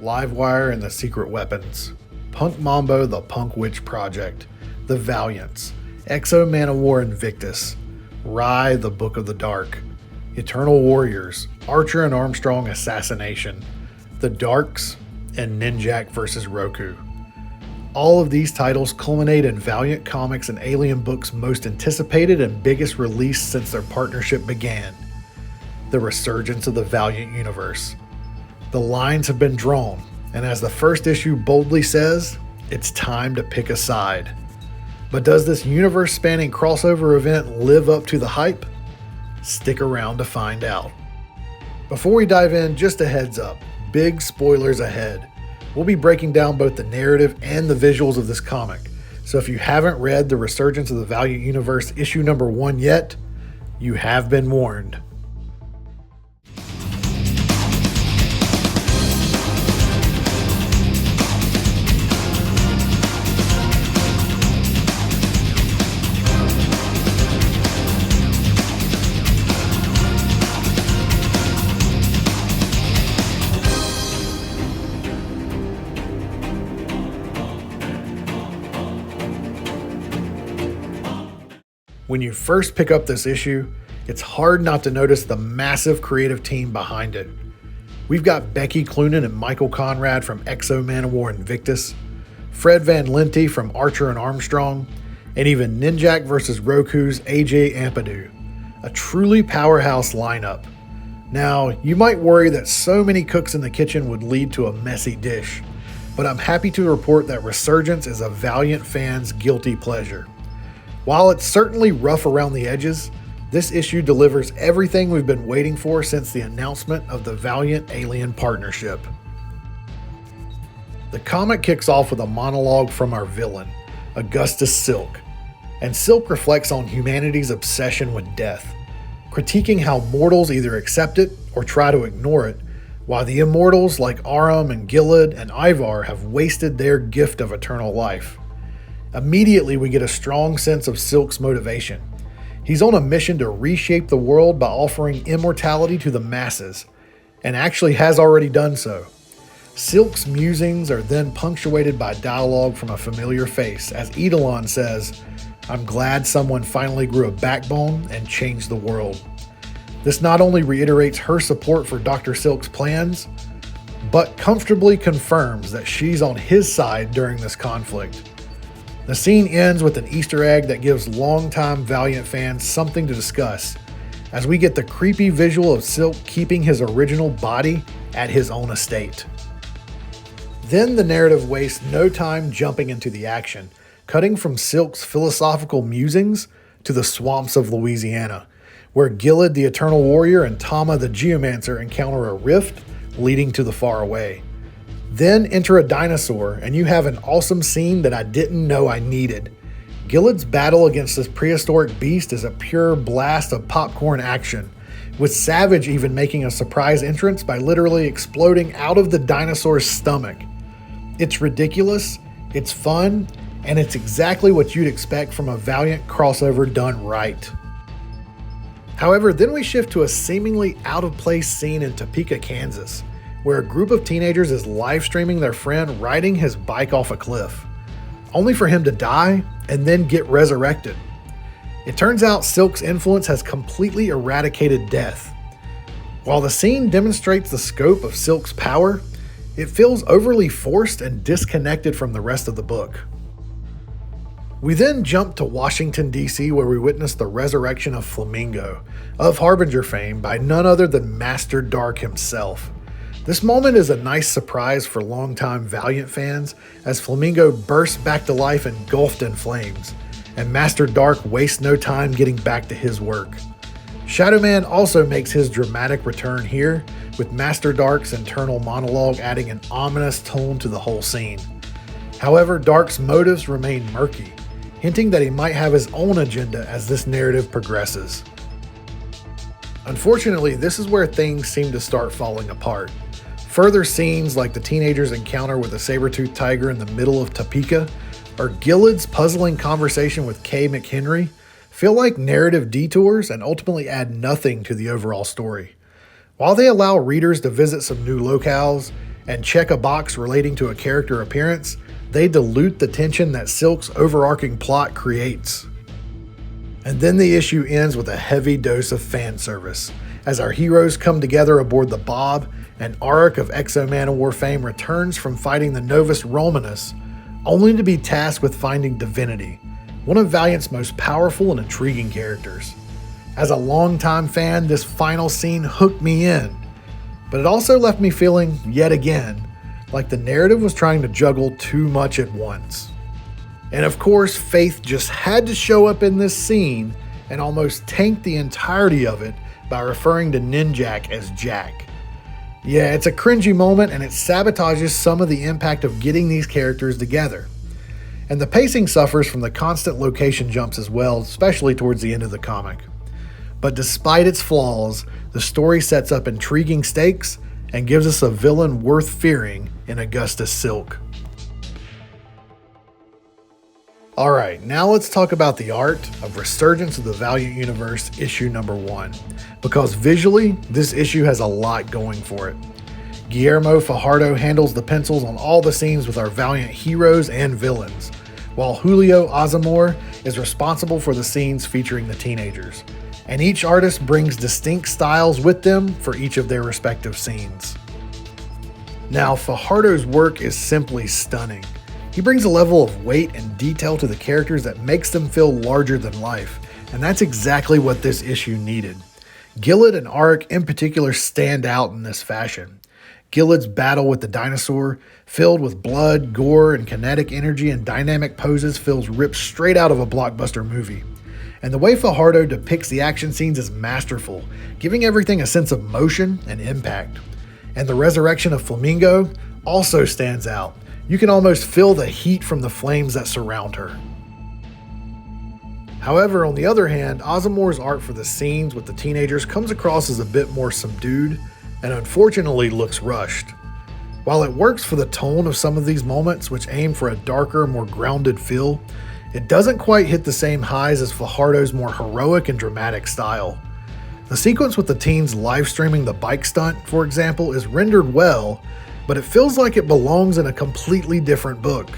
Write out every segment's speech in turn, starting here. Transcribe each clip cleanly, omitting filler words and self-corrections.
Livewire and the Secret Weapons, Punk Mambo, the Punk Witch Project, The Valiants, Exo Manowar Invictus, Rai, the Book of the Dark, Eternal Warriors, Archer and Armstrong Assassination, The Darks, and Ninjak vs. Roku. All of these titles culminate in Valiant Comics and Alien Books' most anticipated and biggest release since their partnership began, the resurgence of the Valiant universe. The lines have been drawn, and as the first issue boldly says, it's time to pick a side. But does this universe-spanning crossover event live up to the hype? Stick around to find out. Before we dive in, just a heads up, big spoilers ahead. We'll be breaking down both the narrative and the visuals of this comic, so if you haven't read The Resurgence of the Valiant Universe issue number 1 yet, you have been warned. When you first pick up this issue, it's hard not to notice the massive creative team behind it. We've got Becky Cloonan and Michael Conrad from Exo Manowar Invictus, Fred Van Lente from Archer and Armstrong, and even Ninjak vs. Roku's AJ Ampadu. A truly powerhouse lineup. Now, you might worry that so many cooks in the kitchen would lead to a messy dish, but I'm happy to report that Resurgence is a Valiant fan's guilty pleasure. While it's certainly rough around the edges, this issue delivers everything we've been waiting for since the announcement of the Valiant Alien partnership. The comic kicks off with a monologue from our villain, Augustus Silk, and Silk reflects on humanity's obsession with death, critiquing how mortals either accept it or try to ignore it, while the immortals like Aram and Gilead and Ivar have wasted their gift of eternal life. Immediately, we get a strong sense of Silk's motivation. He's on a mission to reshape the world by offering immortality to the masses, and actually has already done so. Silk's musings are then punctuated by dialogue from a familiar face, as Eidolon says, "I'm glad someone finally grew a backbone and changed the world." This not only reiterates her support for Dr. Silk's plans, but comfortably confirms that she's on his side during this conflict. The scene ends with an Easter egg that gives longtime Valiant fans something to discuss, as we get the creepy visual of Silk keeping his original body at his own estate. Then the narrative wastes no time jumping into the action, cutting from Silk's philosophical musings to the swamps of Louisiana, where Gilead the Eternal Warrior and Tama the Geomancer encounter a rift leading to the Far Away. Then enter a dinosaur, and you have an awesome scene that I didn't know I needed. Gilead's battle against this prehistoric beast is a pure blast of popcorn action, with Savage even making a surprise entrance by literally exploding out of the dinosaur's stomach. It's ridiculous, it's fun, and it's exactly what you'd expect from a Valiant crossover done right. However, then we shift to a seemingly out-of-place scene in Topeka, Kansas, where a group of teenagers is live streaming their friend riding his bike off a cliff, only for him to die and then get resurrected. It turns out Silk's influence has completely eradicated death. While the scene demonstrates the scope of Silk's power, it feels overly forced and disconnected from the rest of the book. We then jump to Washington, D.C., where we witness the resurrection of Flamingo, of Harbinger fame, by none other than Master Dark himself. This moment is a nice surprise for longtime Valiant fans, as Flamingo bursts back to life engulfed in flames, and Master Dark wastes no time getting back to his work. Shadow Man also makes his dramatic return here, with Master Dark's internal monologue adding an ominous tone to the whole scene. However, Dark's motives remain murky, hinting that he might have his own agenda as this narrative progresses. Unfortunately, this is where things seem to start falling apart. Further scenes like the teenagers' encounter with a saber-toothed tiger in the middle of Topeka, or Gilead's puzzling conversation with Kay McHenry, feel like narrative detours and ultimately add nothing to the overall story. While they allow readers to visit some new locales, and check a box relating to a character appearance, they dilute the tension that Silk's overarching plot creates. And then the issue ends with a heavy dose of fan service, as our heroes come together aboard the Bob, and Auric of Exo-Manowar fame returns from fighting the Novus Romanus, only to be tasked with finding Divinity, one of Valiant's most powerful and intriguing characters. As a longtime fan, this final scene hooked me in, but it also left me feeling, yet again, like the narrative was trying to juggle too much at once. And of course, Faith just had to show up in this scene and almost tank the entirety of it by referring to Ninjak as Jack. Yeah, it's a cringy moment and it sabotages some of the impact of getting these characters together. And the pacing suffers from the constant location jumps as well, especially towards the end of the comic. But despite its flaws, the story sets up intriguing stakes and gives us a villain worth fearing in Augustus Silk. Alright, now let's talk about the art of Resurgence of the Valiant Universe issue number 1, because visually, this issue has a lot going for it. Guillermo Fajardo handles the pencils on all the scenes with our Valiant heroes and villains, while Julio Azamor is responsible for the scenes featuring the teenagers, and each artist brings distinct styles with them for each of their respective scenes. Now, Fajardo's work is simply stunning. He brings a level of weight and detail to the characters that makes them feel larger than life, and that's exactly what this issue needed. Gilad and Auric in particular stand out in this fashion. Gilad's battle with the dinosaur, filled with blood, gore, and kinetic energy and dynamic poses, feels ripped straight out of a blockbuster movie. And the way Fajardo depicts the action scenes is masterful, giving everything a sense of motion and impact. And the resurrection of Flamingo also stands out. You can almost feel the heat from the flames that surround her. However, on the other hand, Azamor's art for the scenes with the teenagers comes across as a bit more subdued and unfortunately looks rushed. While it works for the tone of some of these moments, which aim for a darker, more grounded feel, it doesn't quite hit the same highs as Fajardo's more heroic and dramatic style. The sequence with the teens live streaming the bike stunt, for example, is rendered well, but it feels like it belongs in a completely different book.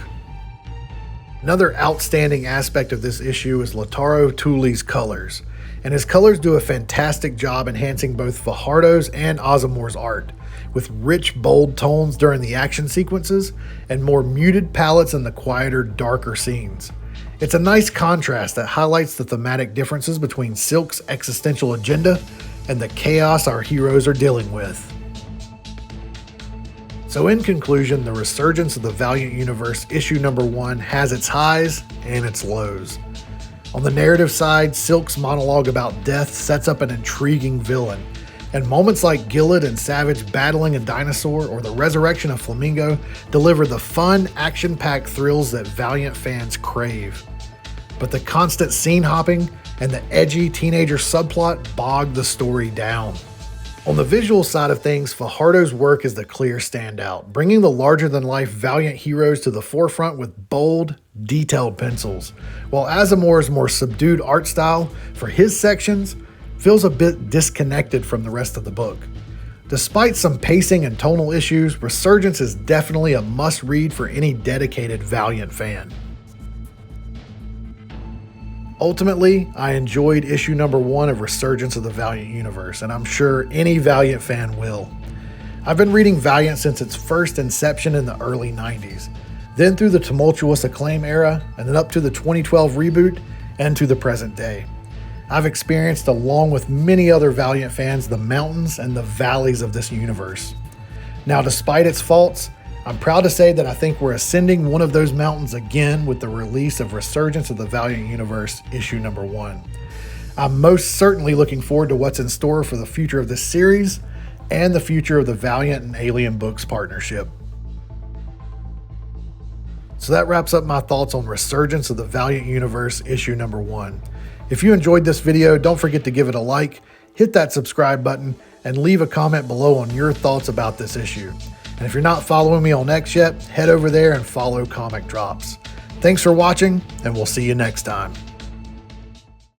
Another outstanding aspect of this issue is Lautaro Tuli's colors, and his colors do a fantastic job enhancing both Fajardo's and Azamor's art, with rich, bold tones during the action sequences and more muted palettes in the quieter, darker scenes. It's a nice contrast that highlights the thematic differences between Silk's existential agenda and the chaos our heroes are dealing with. So in conclusion, the Resurgence of the Valiant Universe issue number 1 has its highs and its lows. On the narrative side, Silk's monologue about death sets up an intriguing villain, and moments like Gilad and Savage battling a dinosaur or the resurrection of Flamingo deliver the fun, action-packed thrills that Valiant fans crave. But the constant scene hopping and the edgy teenager subplot bog the story down. On the visual side of things, Fajardo's work is the clear standout, bringing the larger-than-life Valiant heroes to the forefront with bold, detailed pencils, while Azamor's more subdued art style for his sections feels a bit disconnected from the rest of the book. Despite some pacing and tonal issues, Resurgence is definitely a must-read for any dedicated Valiant fan. Ultimately, I enjoyed issue number 1 of Resurgence of the Valiant Universe, and I'm sure any Valiant fan will. I've been reading Valiant since its first inception in the early 90s, then through the tumultuous Acclaim era, and then up to the 2012 reboot, and to the present day. I've experienced, along with many other Valiant fans, the mountains and the valleys of this universe. Now, despite its faults, I'm proud to say that I think we're ascending one of those mountains again with the release of Resurgence of the Valiant Universe issue number 1. I'm most certainly looking forward to what's in store for the future of this series and the future of the Valiant and Alien Books partnership. So that wraps up my thoughts on Resurgence of the Valiant Universe issue number 1. If you enjoyed this video, don't forget to give it a like, hit that subscribe button, and leave a comment below on your thoughts about this issue. And if you're not following me on X yet, head over there and follow Comic Drops. Thanks for watching, and we'll see you next time.